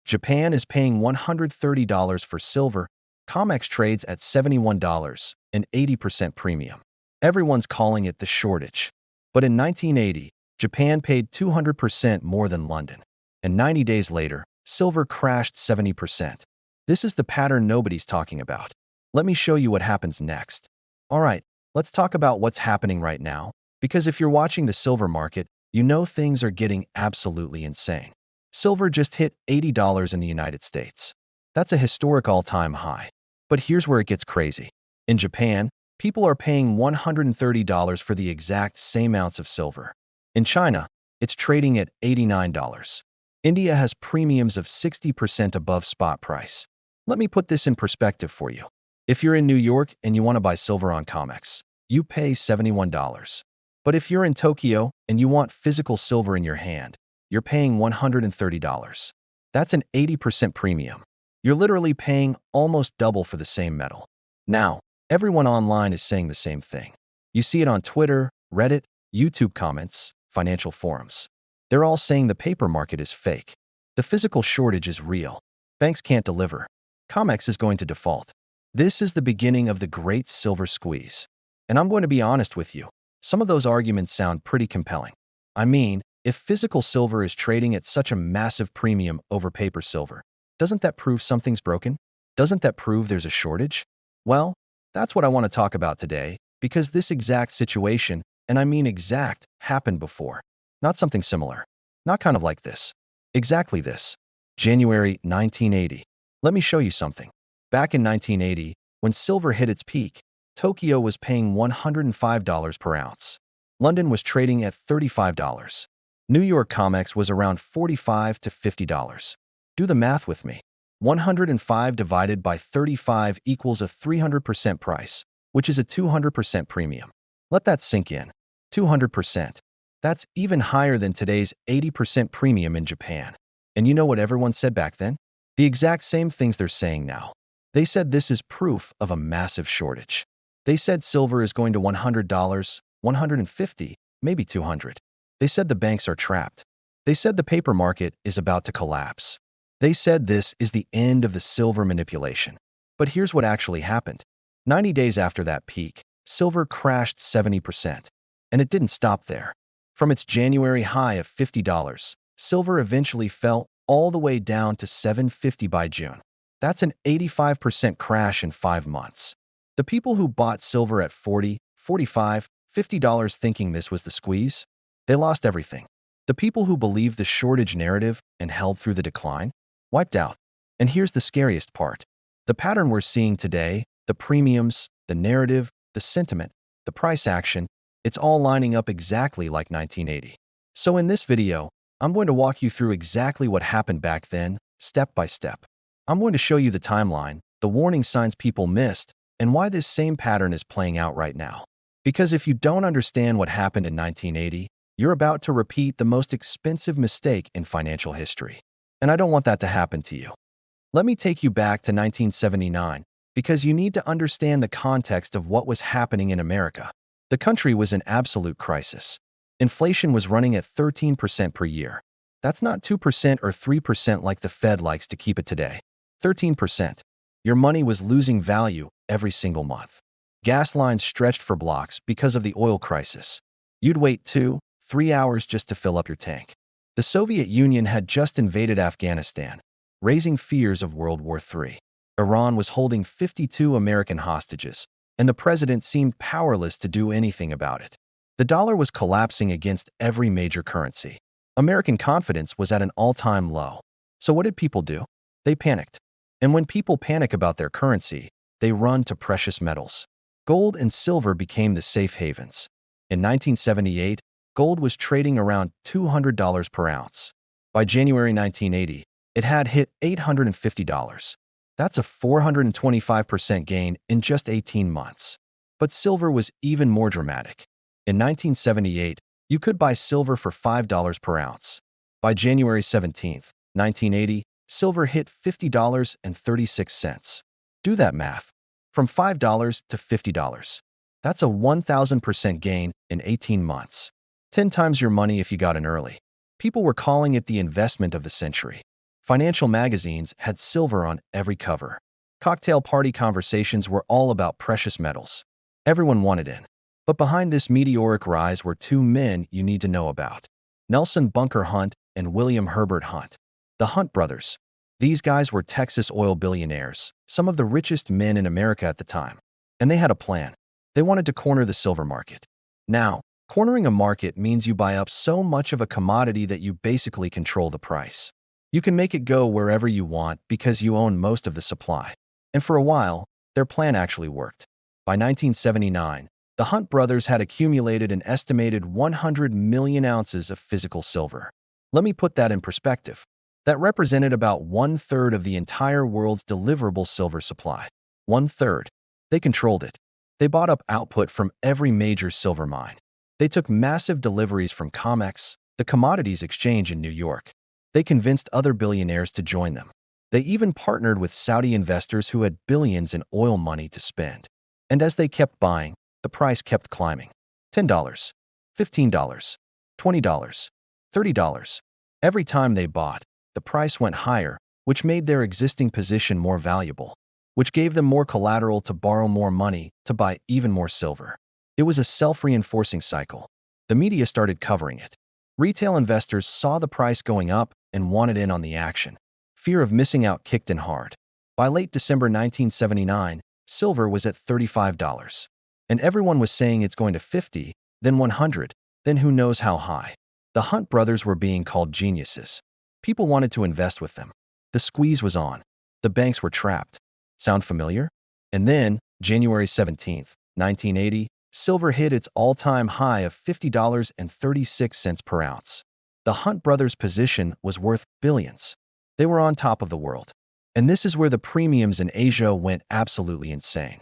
Japan is paying $130 for silver. COMEX trades at $71, an 80% premium. Everyone's calling it the shortage. But in 1980, Japan paid 200% more than London. And 90 days later, silver crashed 70%. This is the pattern nobody's talking about. Let me show you what happens next. All right, let's talk about what's happening right now. Because if you're watching the silver market, you know things are getting absolutely insane. Silver just hit $80 in the United States. That's a historic all-time high. But here's where it gets crazy. In Japan, people are paying $130 for the exact same ounce of silver. In China, it's trading at $89. India has premiums of 60% above spot price. Let me put this in perspective for you. If you're in New York and you want to buy silver on COMEX, you pay $71. But if you're in Tokyo and you want physical silver in your hand, you're paying $130. That's an 80% premium. You're literally paying almost double for the same metal. Now, everyone online is saying the same thing. You see it on Twitter, Reddit, YouTube comments, financial forums. They're all saying the paper market is fake. The physical shortage is real. Banks can't deliver. COMEX is going to default. This is the beginning of the great silver squeeze. And I'm going to be honest with you. Some of those arguments sound pretty compelling. I mean, if physical silver is trading at such a massive premium over paper silver, doesn't that prove something's broken? Doesn't that prove there's a shortage? Well, that's what I want to talk about today, because this exact situation, and I mean exact, happened before. Not something similar. Not kind of like this. Exactly this. January 1980. Let me show you something. Back in 1980, when silver hit its peak, Tokyo was paying $105 per ounce. London was trading at $35. New York COMEX was around $45 to $50. Do the math with me. 105 divided by 35 equals a 300% price, which is a 200% premium. Let that sink in. 200%. That's even higher than today's 80% premium in Japan. And you know what everyone said back then? The exact same things they're saying now. They said this is proof of a massive shortage. They said silver is going to $100, $150, maybe $200. They said the banks are trapped. They said the paper market is about to collapse. They said this is the end of the silver manipulation. But here's what actually happened. 90 days after that peak, silver crashed 70%. And it didn't stop there. From its January high of $50, silver eventually fell all the way down to $750 by June. That's an 85% crash in 5 months. The people who bought silver at $40, $45, $50 thinking this was the squeeze, they lost everything. The people who believed the shortage narrative and held through the decline, wiped out. And here's the scariest part. The pattern we're seeing today, the premiums, the narrative, the sentiment, the price action, it's all lining up exactly like 1980. So in this video, I'm going to walk you through exactly what happened back then, step by step. I'm going to show you the timeline, the warning signs people missed, and why this same pattern is playing out right now. Because if you don't understand what happened in 1980, you're about to repeat the most expensive mistake in financial history. And I don't want that to happen to you. Let me take you back to 1979, because you need to understand the context of what was happening in America. The country was in absolute crisis. Inflation was running at 13% per year. That's not 2% or 3% like the Fed likes to keep it today. 13%. Your money was losing value every single month. Gas lines stretched for blocks because of the oil crisis. You'd wait 2, 3 hours just to fill up your tank. The Soviet Union had just invaded Afghanistan, raising fears of World War III. Iran was holding 52 American hostages, and the president seemed powerless to do anything about it. The dollar was collapsing against every major currency. American confidence was at an all-time low. So what did people do? They panicked. And when people panic about their currency, they run to precious metals. Gold and silver became the safe havens. In 1978, gold was trading around $200 per ounce. By January 1980, it had hit $850. That's a 425% gain in just 18 months. But silver was even more dramatic. In 1978, you could buy silver for $5 per ounce. By January 17, 1980, silver hit $50.36. Do that math. From $5 to $50. That's a 1,000% gain in 18 months. 10 times your money if you got in early. People were calling it the investment of the century. Financial magazines had silver on every cover. Cocktail party conversations were all about precious metals. Everyone wanted in. But behind this meteoric rise were two men you need to know about: Nelson Bunker Hunt and William Herbert Hunt, the Hunt brothers. These guys were Texas oil billionaires, some of the richest men in America at the time. And they had a plan. They wanted to corner the silver market. Now, cornering a market means you buy up so much of a commodity that you basically control the price. You can make it go wherever you want because you own most of the supply. And for a while, their plan actually worked. By 1979, the Hunt brothers had accumulated an estimated 100 million ounces of physical silver. Let me put that in perspective. That represented about 1/3 of the entire world's deliverable silver supply. 1/3. They controlled it. They bought up output from every major silver mine. They took massive deliveries from COMEX, the commodities exchange in New York. They convinced other billionaires to join them. They even partnered with Saudi investors who had billions in oil money to spend. And as they kept buying, the price kept climbing. $10, $15, $20, $30. Every time they bought, the price went higher, which made their existing position more valuable, which gave them more collateral to borrow more money to buy even more silver. It was a self-reinforcing cycle. The media started covering it. Retail investors saw the price going up and wanted in on the action. Fear of missing out kicked in hard. By late December 1979, silver was at $35. And everyone was saying it's going to 50, then 100, then who knows how high. The Hunt brothers were being called geniuses. People wanted to invest with them. The squeeze was on. The banks were trapped. Sound familiar? And then, January 17, 1980, silver hit its all-time high of $50.36 per ounce. The Hunt brothers' position was worth billions. They were on top of the world. And this is where the premiums in Asia went absolutely insane.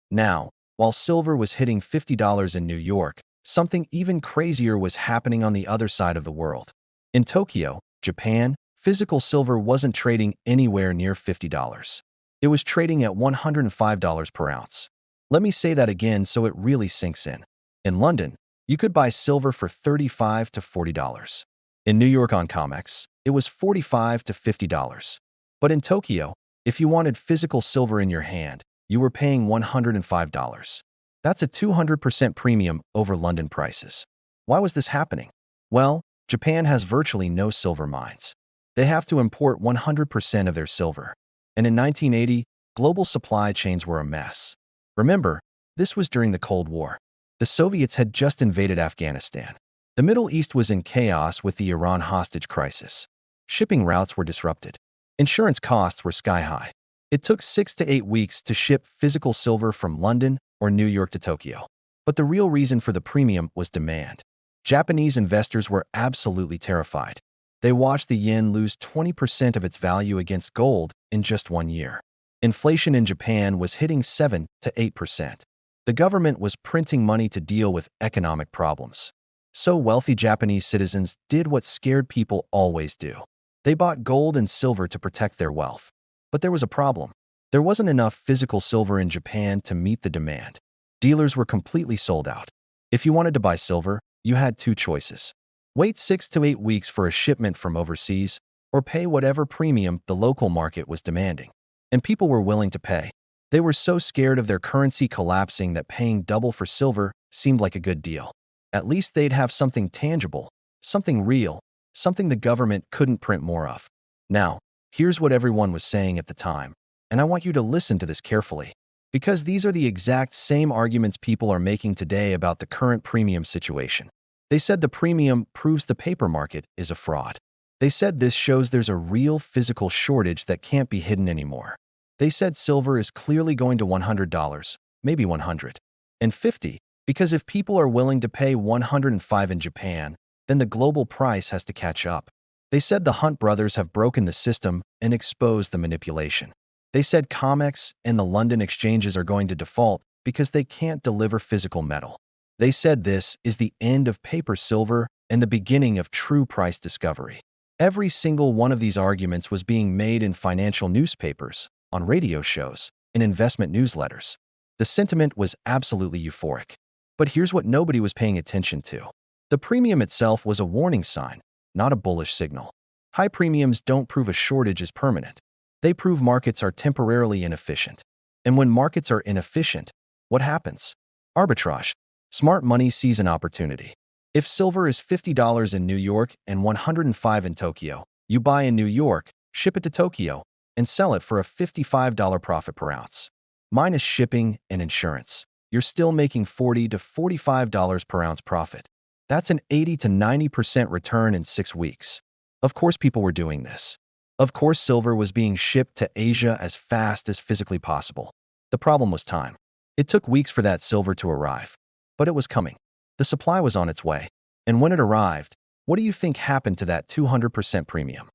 Now, while silver was hitting $50 in New York, something even crazier was happening on the other side of the world. In Tokyo, Japan, physical silver wasn't trading anywhere near $50. It was trading at $105 per ounce. Let me say that again so it really sinks in. In London, you could buy silver for $35 to $40. In New York on COMEX, it was $45 to $50. But in Tokyo, if you wanted physical silver in your hand, you were paying $105. That's a 200% premium over London prices. Why was this happening? Well, Japan has virtually no silver mines. They have to import 100% of their silver. And in 1980, global supply chains were a mess. Remember, this was during the Cold War. The Soviets had just invaded Afghanistan. The Middle East was in chaos with the Iran hostage crisis. Shipping routes were disrupted. Insurance costs were sky-high. It took 6 to 8 weeks to ship physical silver from London or New York to Tokyo. But the real reason for the premium was demand. Japanese investors were absolutely terrified. They watched the yen lose 20% of its value against gold in just 1 year. Inflation in Japan was hitting 7 to 8%. The government was printing money to deal with economic problems. So wealthy Japanese citizens did what scared people always do. They bought gold and silver to protect their wealth. But there was a problem. There wasn't enough physical silver in Japan to meet the demand. Dealers were completely sold out. If you wanted to buy silver, you had two choices. Wait 6 to 8 weeks for a shipment from overseas, or pay whatever premium the local market was demanding. And people were willing to pay. They were so scared of their currency collapsing that paying double for silver seemed like a good deal. At least they'd have something tangible, something real, something the government couldn't print more of. Now, here's what everyone was saying at the time, and I want you to listen to this carefully, because these are the exact same arguments people are making today about the current premium situation. They said the premium proves the paper market is a fraud. They said this shows there's a real physical shortage that can't be hidden anymore. They said silver is clearly going to $100, maybe 100, and 50, because if people are willing to pay 105 in Japan, then the global price has to catch up. They said the Hunt brothers have broken the system and exposed the manipulation. They said COMEX and the London exchanges are going to default because they can't deliver physical metal. They said this is the end of paper silver and the beginning of true price discovery. Every single one of these arguments was being made in financial newspapers, on radio shows, in investment newsletters. The sentiment was absolutely euphoric. But here's what nobody was paying attention to. The premium itself was a warning sign, not a bullish signal. High premiums don't prove a shortage is permanent. They prove markets are temporarily inefficient. And when markets are inefficient, what happens? Arbitrage. Smart money sees an opportunity. If silver is $50 in New York and 105 in Tokyo, you buy in New York, ship it to Tokyo, and sell it for a $55 profit per ounce. Minus shipping and insurance, you're still making $40 to $45 per ounce profit. That's an 80 to 90% return in 6 weeks. Of course people were doing this. Of course silver was being shipped to Asia as fast as physically possible. The problem was time. It took weeks for that silver to arrive. But it was coming. The supply was on its way. And when it arrived, what do you think happened to that 200% premium?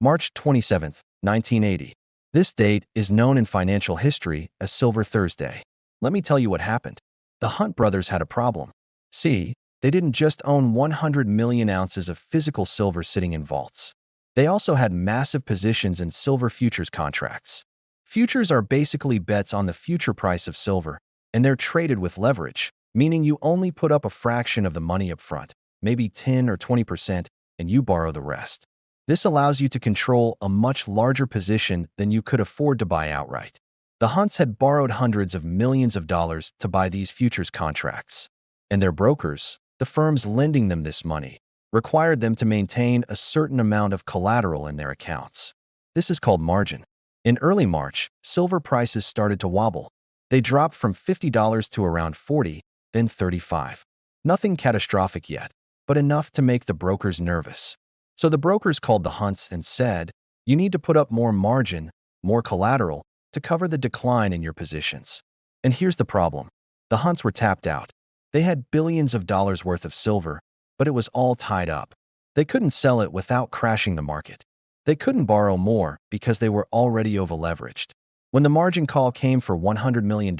March 27, 1980. This date is known in financial history as Silver Thursday. Let me tell you what happened. The Hunt brothers had a problem. See, they didn't just own 100 million ounces of physical silver sitting in vaults. They also had massive positions in silver futures contracts. Futures are basically bets on the future price of silver, and they're traded with leverage, meaning you only put up a fraction of the money up front, maybe 10 or 20%, and you borrow the rest. This allows you to control a much larger position than you could afford to buy outright. The Hunts had borrowed hundreds of millions of dollars to buy these futures contracts, and their brokers, the firms lending them this money, required them to maintain a certain amount of collateral in their accounts. This is called margin. In early March, silver prices started to wobble. They dropped from $50 to around 40, then 35. Nothing catastrophic yet, but enough to make the brokers nervous. So the brokers called the Hunts and said, you need to put up more margin, more collateral, to cover the decline in your positions. And here's the problem. The Hunts were tapped out. They had billions of dollars worth of silver, but it was all tied up. They couldn't sell it without crashing the market. They couldn't borrow more because they were already over-leveraged. When the margin call came for $100 million,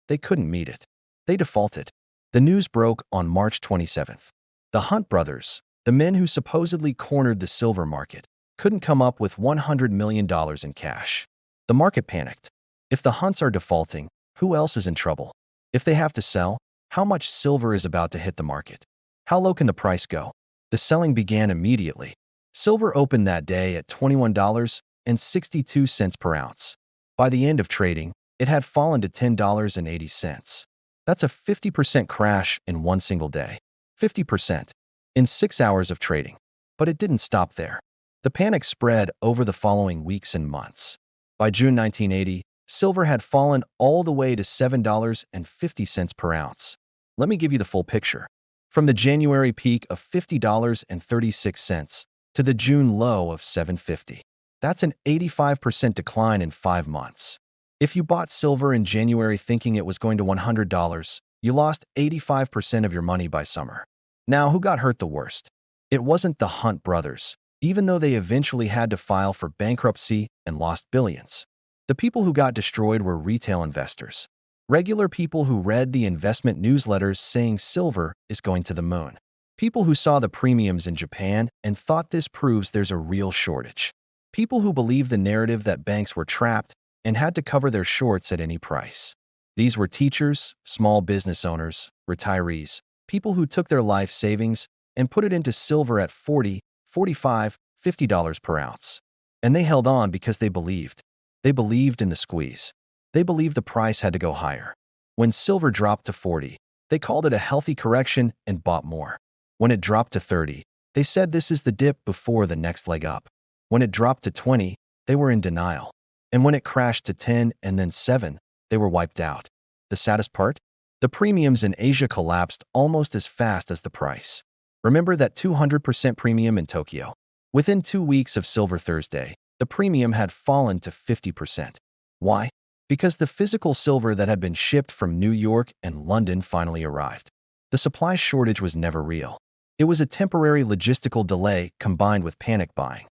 they couldn't meet it. They defaulted. The news broke on March 27th. The Hunt brothers, the men who supposedly cornered the silver market, couldn't come up with $100 million in cash. The market panicked. If the Hunts are defaulting, who else is in trouble? If they have to sell, how much silver is about to hit the market? How low can the price go? The selling began immediately. Silver opened that day at $21.62 per ounce. By the end of trading, it had fallen to $10.80. That's a 50% crash in one single day. 50% in 6 hours of trading. But it didn't stop there. The panic spread over the following weeks and months. By June 1980, silver had fallen all the way to $7.50 per ounce. Let me give you the full picture. From the January peak of $50.36 to the June low of $7.50. That's an 85% decline in 5 months. If you bought silver in January thinking it was going to $100, you lost 85% of your money by summer. Now, who got hurt the worst? It wasn't the Hunt brothers, even though they eventually had to file for bankruptcy and lost billions. The people who got destroyed were retail investors. Regular people who read the investment newsletters saying silver is going to the moon. People who saw the premiums in Japan and thought this proves there's a real shortage. People who believed the narrative that banks were trapped and had to cover their shorts at any price. These were teachers, small business owners, retirees, people who took their life savings and put it into silver at $40, $45, $50 per ounce. And they held on because they believed. They believed in the squeeze. They believed the price had to go higher. When silver dropped to 40, they called it a healthy correction and bought more. When it dropped to 30, they said this is the dip before the next leg up. When it dropped to 20, they were in denial. And when it crashed to 10 and then 7, they were wiped out. The saddest part? The premiums in Asia collapsed almost as fast as the price. Remember that 200% premium in Tokyo? Within 2 weeks of Silver Thursday, the premium had fallen to 50%. Why? Because the physical silver that had been shipped from New York and London finally arrived. The supply shortage was never real. It was a temporary logistical delay combined with panic buying.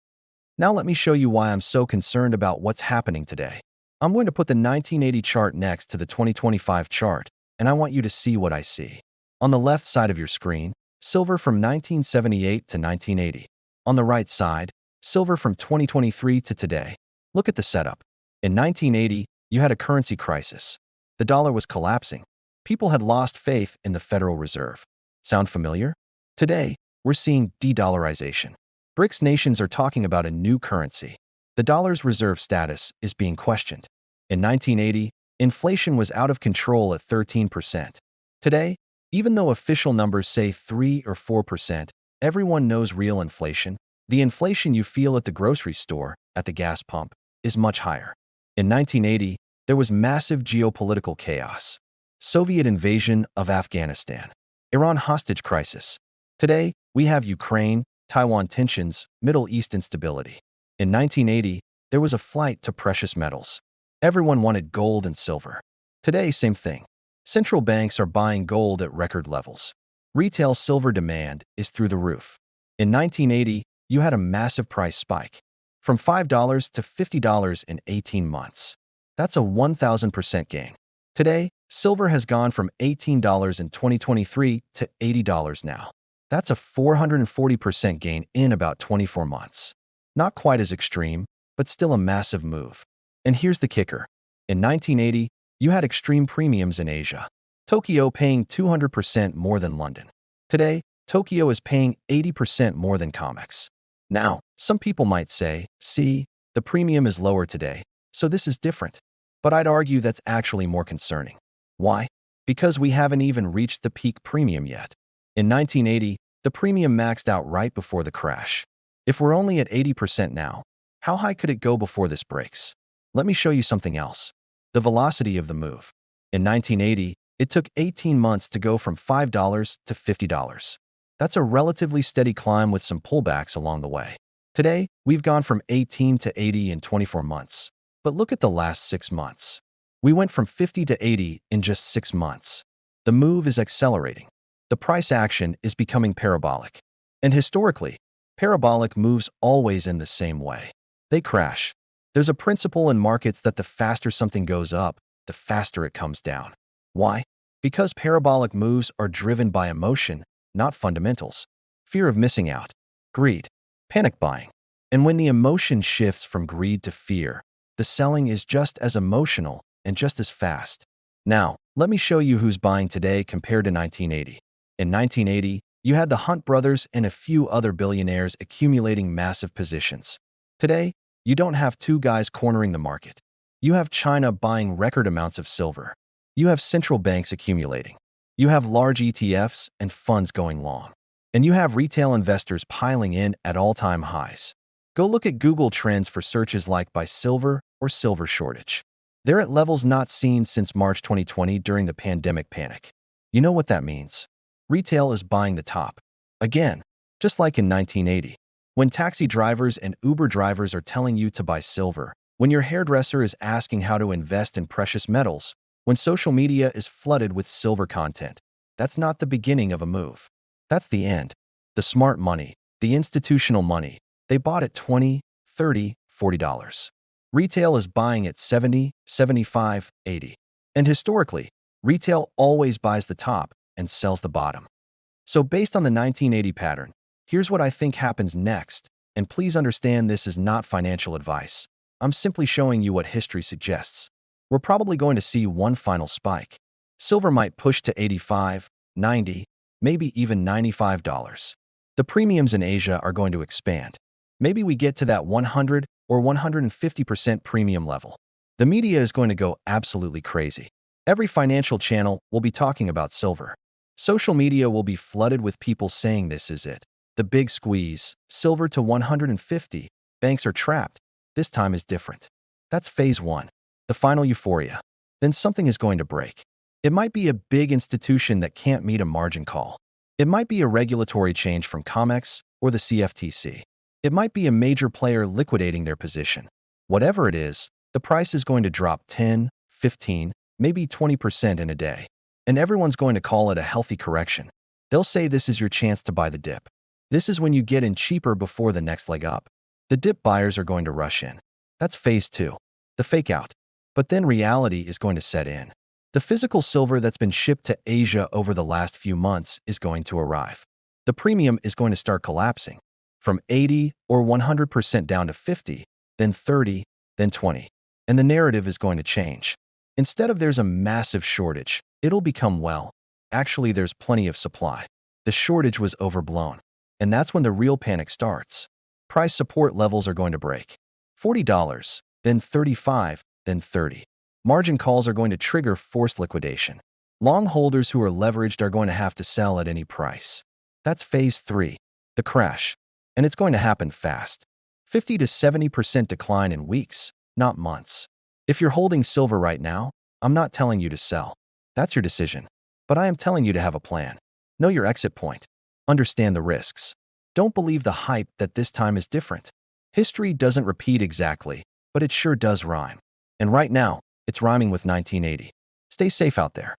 Now let me show you why I'm so concerned about what's happening today. I'm going to put the 1980 chart next to the 2025 chart, and I want you to see what I see. On the left side of your screen, silver from 1978 to 1980. On the right side, silver from 2023 to today. Look at the setup. In 1980, you had a currency crisis. The dollar was collapsing. People had lost faith in the Federal Reserve. Sound familiar? Today, we're seeing de-dollarization. BRICS nations are talking about a new currency. The dollar's reserve status is being questioned. In 1980, inflation was out of control at 13%. Today, even though official numbers say 3 or 4%, everyone knows real inflation. The inflation you feel at the grocery store, at the gas pump, is much higher. In 1980, there was massive geopolitical chaos. Soviet invasion of Afghanistan. Iran hostage crisis. Today, we have Ukraine, Taiwan tensions, Middle East instability. In 1980, there was a flight to precious metals. Everyone wanted gold and silver. Today, same thing. Central banks are buying gold at record levels. Retail silver demand is through the roof. In 1980, you had a massive price spike. From $5 to $50 in 18 months. That's a 1,000% gain. Today, silver has gone from $18 in 2023 to $80 now. That's a 440% gain in about 24 months. Not quite as extreme, but still a massive move. And here's the kicker. In 1980, you had extreme premiums in Asia. Tokyo paying 200% more than London. Today, Tokyo is paying 80% more than COMEX. Now, some people might say, see, the premium is lower today, so this is different. But I'd argue that's actually more concerning. Why? Because we haven't even reached the peak premium yet. In 1980, the premium maxed out right before the crash. If we're only at 80% now, how high could it go before this breaks? Let me show you something else. The velocity of the move. In 1980, it took 18 months to go from $5 to $50. That's a relatively steady climb with some pullbacks along the way. Today, we've gone from 18 to 80 in 24 months. But look at the last 6 months. We went from 50 to 80 in just 6 months. The move is accelerating. The price action is becoming parabolic. And historically, parabolic moves always end the same way. They crash. There's a principle in markets that the faster something goes up, the faster it comes down. Why? Because parabolic moves are driven by emotion, not fundamentals. Fear of missing out, greed, panic buying. And when the emotion shifts from greed to fear, the selling is just as emotional and just as fast. Now, let me show you who's buying today compared to 1980. In 1980, you had the Hunt brothers and a few other billionaires accumulating massive positions. Today, you don't have two guys cornering the market. You have China buying record amounts of silver. You have central banks accumulating. You have large ETFs and funds going long. And you have retail investors piling in at all-time highs. Go look at Google Trends for searches like by silver or silver shortage. They're at levels not seen since March 2020 during the pandemic panic. You know what that means? Retail is buying the top. Again, just like in 1980. When taxi drivers and Uber drivers are telling you to buy silver, when your hairdresser is asking how to invest in precious metals, when social media is flooded with silver content, that's not the beginning of a move. That's the end. The smart money, the institutional money, they bought at $20, $30, $40. Retail is buying at $70, $75, $80. And historically, retail always buys the top and sells the bottom. So based on the 1980 pattern, here's what I think happens next, and please understand this is not financial advice. I'm simply showing you what history suggests. We're probably going to see one final spike. Silver might push to $85, $90, maybe even $95. The premiums in Asia are going to expand. Maybe we get to that 100 or 150% premium level. The media is going to go absolutely crazy. Every financial channel will be talking about silver. Social media will be flooded with people saying this is it. The big squeeze, silver to 150, banks are trapped. This time is different. That's phase 1, the final euphoria. Then something is going to break. It might be a big institution that can't meet a margin call. It might be a regulatory change from COMEX or the CFTC. It might be a major player liquidating their position. Whatever it is, the price is going to drop 10, 15, maybe 20% in a day. And everyone's going to call it a healthy correction. They'll say this is your chance to buy the dip. This is when you get in cheaper before the next leg up. The dip buyers are going to rush in. That's phase 2, the fake out. But then reality is going to set in. The physical silver that's been shipped to Asia over the last few months is going to arrive. The premium is going to start collapsing. From 80 or 100% down to 50, then 30, then 20. And the narrative is going to change. Instead of there's a massive shortage, it'll become, well, actually there's plenty of supply. The shortage was overblown. And that's when the real panic starts. Price support levels are going to break. $40, then $35, then $30. Margin calls are going to trigger forced liquidation. Long holders who are leveraged are going to have to sell at any price. That's phase 3, the crash. And it's going to happen fast. 50 to 70% decline in weeks, not months. If you're holding silver right now, I'm not telling you to sell. That's your decision. But I am telling you to have a plan. Know your exit point. Understand the risks. Don't believe the hype that this time is different. History doesn't repeat exactly, but it sure does rhyme. And right now, it's rhyming with 1980. Stay safe out there.